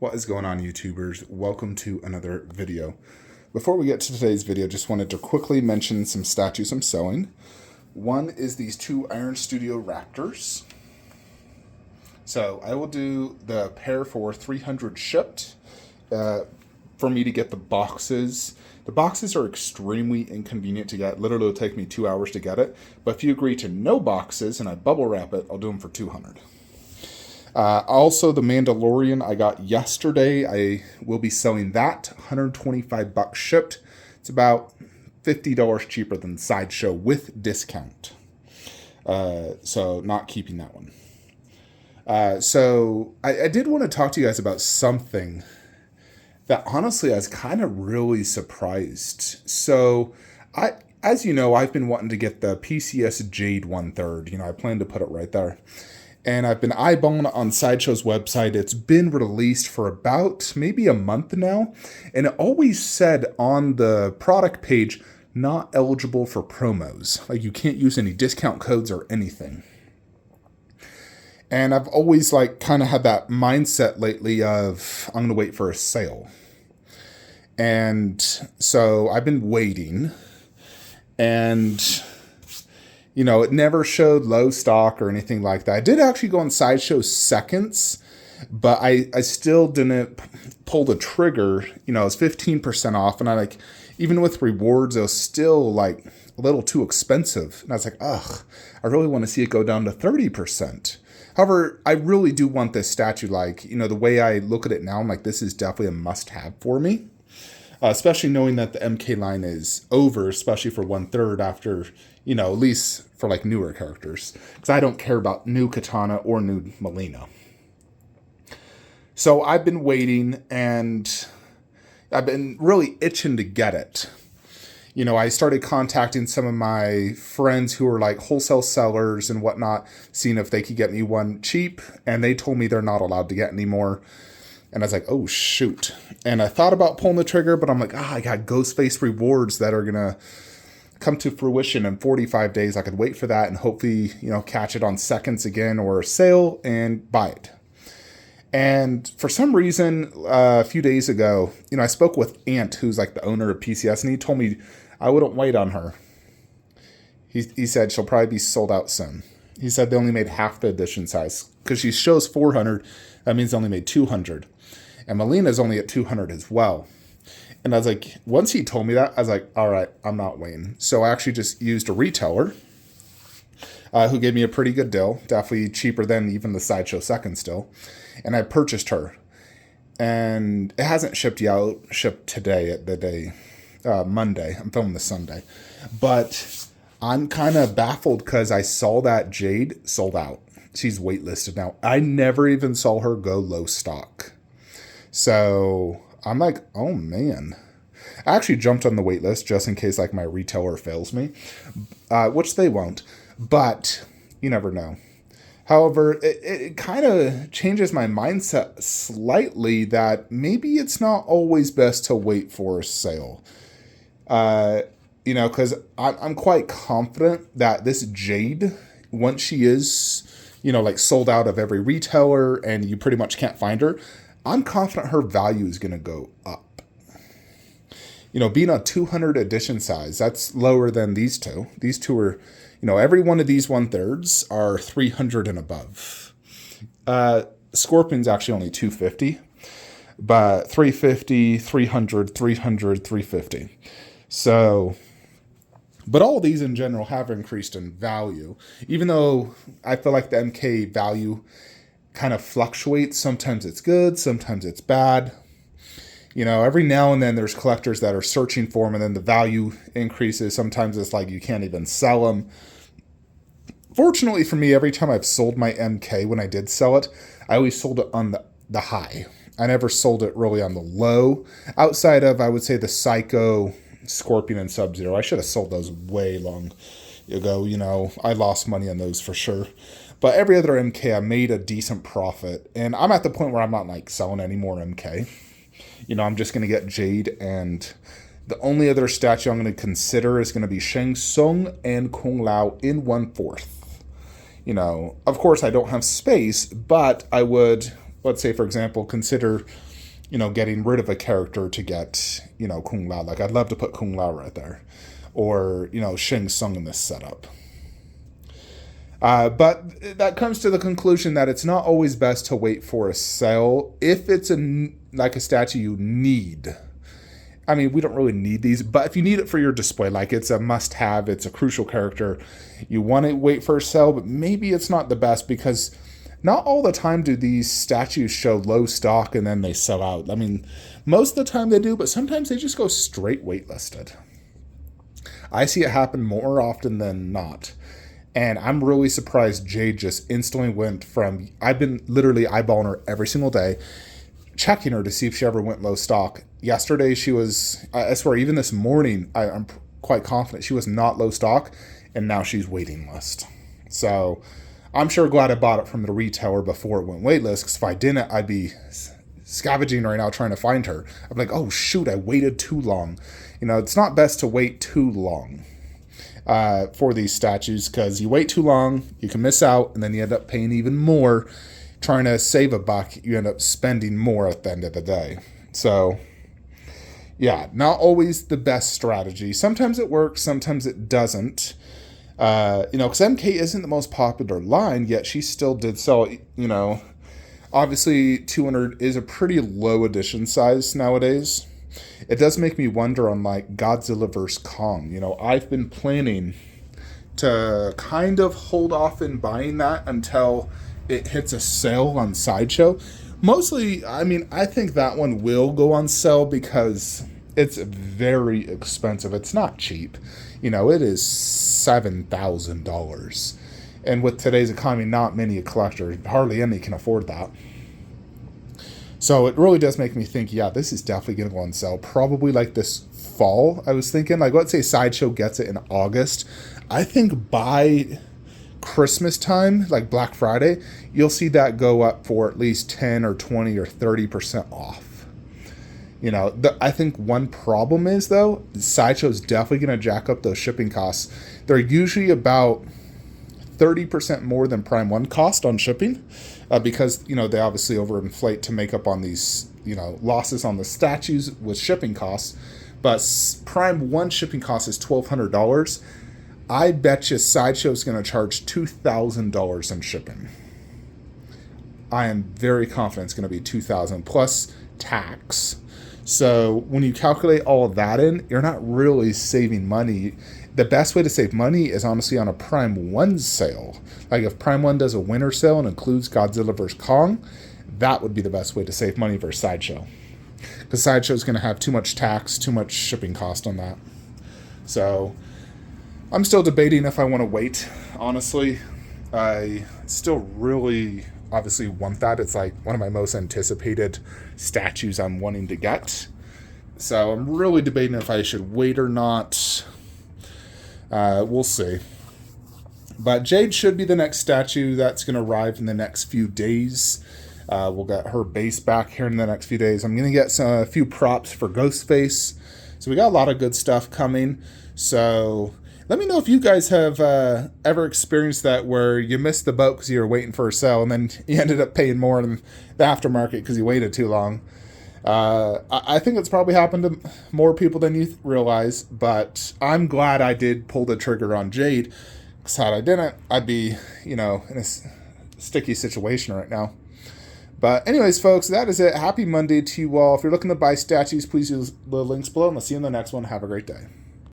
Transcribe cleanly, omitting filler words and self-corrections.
What is going on, YouTubers? Welcome to another video. Before we get to today's video, just wanted to quickly mention some statues I'm selling. One is these two Iron Studio Raptors. So I will do the pair for 300 shipped for me to get the boxes. The boxes are extremely inconvenient to get. Literally, it'll take me 2 hours to get it. But if you agree to no boxes and I bubble wrap it, I'll do them for 200. Also, the Mandalorian I got yesterday, I will be selling that, 125 bucks shipped. It's about $50 cheaper than Sideshow with discount. So not keeping that one. So I did want to talk to you guys about something that honestly I was kind of really surprised. So as you know, I've been wanting to get the PCS Jade 1/3. I plan to put it right there. And I've been eyeballing on Sideshow's website. It's been released for about maybe a month now. And it always said on the product page, not eligible for promos. Like you can't use any discount codes or anything. And I've always kind of had that mindset lately of I'm going to wait for a sale. And so I've been waiting. And it never showed low stock or anything like that. I did actually go on Sideshow seconds, but I still didn't pull the trigger. It was 15% off, and even with rewards, it was still a little too expensive. And I was like, ugh, I really want to see it go down to 30%. However, I really do want this statue. The way I look at it now, I'm like, this is definitely a must-have for me. Especially knowing that the MK line is over, especially for 1/3 after, at least for newer characters. Because I don't care about new Katana or new Melina. So I've been waiting and I've been really itching to get it. I started contacting some of my friends who are wholesale sellers and whatnot, seeing if they could get me one cheap. And they told me they're not allowed to get any more. And I was like, oh, shoot. And I thought about pulling the trigger, but I'm like, I got Ghostface rewards that are going to come to fruition in 45 days. I could wait for that and hopefully, catch it on seconds again or a sale and buy it. And for some reason, a few days ago, I spoke with Ant, who's the owner of PCS, and he told me I wouldn't wait on her. He said she'll probably be sold out soon. He said they only made half the edition size because she shows 400. That means they only made 200. And Melina's only at 200 as well. And I was like, once he told me that, I was like, all right, I'm not waiting. So I actually just used a retailer who gave me a pretty good deal. Definitely cheaper than even the Sideshow second still. And I purchased her. And it hasn't shipped yet. Shipped today at the day, Monday. I'm filming this Sunday. But I'm kind of baffled because I saw that Jade sold out. She's waitlisted now. I never even saw her go low stock. So I'm like, oh man. I actually jumped on the wait list just in case my retailer fails me, which they won't, but you never know. However, it kind of changes my mindset slightly that maybe it's not always best to wait for a sale. Because I'm quite confident that this Jade, once she is, sold out of every retailer and you pretty much can't find her, I'm confident her value is going to go up. Being a 200 edition size, that's lower than these two. These two are, every one of these 1/3s are 300 and above. Scorpion's actually only 250, but 350, 300, 300, 350. So, but all of these in general have increased in value, even though I feel like the MK value kind of fluctuates. Sometimes it's good, sometimes it's bad. Every now and then there's collectors that are searching for them and then the value increases. Sometimes it's you can't even sell them. Fortunately for me, every time I've sold my MK, when I did sell it, I always sold it on the high. I never sold it really on the low. Outside of, I would say, the Psycho, Scorpion, and Sub-Zero. I should have sold those way long ago. I lost money on those for sure. But every other MK, I made a decent profit. And I'm at the point where I'm not selling any more MK. I'm just going to get Jade. And the only other statue I'm going to consider is going to be Shang Tsung and Kung Lao in 1/4. you know, of course I don't have space, but I would, let's say, for example, consider, getting rid of a character to get, Kung Lao. Like, I'd love to put Kung Lao right there. Or, Shang Tsung in this setup. But that comes to the conclusion that it's not always best to wait for a sale if it's like a statue you need. I mean, we don't really need these, but if you need it for your display, like it's a must-have, it's a crucial character, you want to wait for a sale, but maybe it's not the best because not all the time do these statues show low stock and then they sell out. I mean, most of the time they do, but sometimes they just go straight waitlisted. I see it happen more often than not. And I'm really surprised Jade just instantly went from, I've been literally eyeballing her every single day, checking her to see if she ever went low stock. Yesterday she was, I swear, even this morning, I'm quite confident she was not low stock, and now she's waiting list. So I'm sure glad I bought it from the retailer before it went waitlist, because if I didn't, I'd be scavenging right now trying to find her. I'm like, oh shoot, I waited too long. It's not best to wait too long for these statues, because you wait too long, you can miss out, and then you end up paying even more. Trying to save a buck, you end up spending more at the end of the day. So, yeah, not always the best strategy. Sometimes it works, sometimes it doesn't. Because MK isn't the most popular line, yet she still did sell, Obviously, 200 is a pretty low edition size nowadays. It does make me wonder on, like, Godzilla vs. Kong. I've been planning to kind of hold off in buying that until it hits a sale on Sideshow. Mostly, I think that one will go on sale because it's very expensive. It's not cheap. It is $7,000. And with today's economy, not many collectors, hardly any can afford that. So it really does make me think, yeah, this is definitely going to go on sale. Probably like this fall, I was thinking. Like, let's say Sideshow gets it in August. I think by Christmas time, like Black Friday, you'll see that go up for at least 10 or 20 or 30% off. I think one problem is, though, Sideshow's definitely going to jack up those shipping costs. They're usually about 30% more than Prime 1 cost on shipping because, they obviously overinflate to make up on these, losses on the statues with shipping costs. But Prime 1 shipping cost is $1,200. I bet you Sideshow is going to charge $2,000 in shipping. I am very confident it's going to be $2,000 plus tax. So when you calculate all of that in, you're not really saving money. The best way to save money is honestly on a Prime 1 sale. Like if Prime 1 does a winter sale and includes Godzilla vs. Kong, that would be the best way to save money for Sideshow. Because Sideshow is going to have too much tax, too much shipping cost on that. So I'm still debating if I want to wait, honestly. I still really obviously want that. It's like one of my most anticipated statues I'm wanting to get. So I'm really debating if I should wait or not. We'll see. But Jade should be the next statue that's going to arrive in the next few days. We'll get her base back here in the next few days. I'm going to get a few props for Ghostface. So we got a lot of good stuff coming. So let me know if you guys have ever experienced that where you missed the boat because you were waiting for a sale and then you ended up paying more in the aftermarket because you waited too long. I think it's probably happened to more people than you realize, but I'm glad I did pull the trigger on Jade, because had I didn't, I'd be, in a sticky situation right now. But anyways, folks, that is it. Happy Monday to you all. If you're looking to buy statues, please use the links below, and I'll see you in the next one. Have a great day.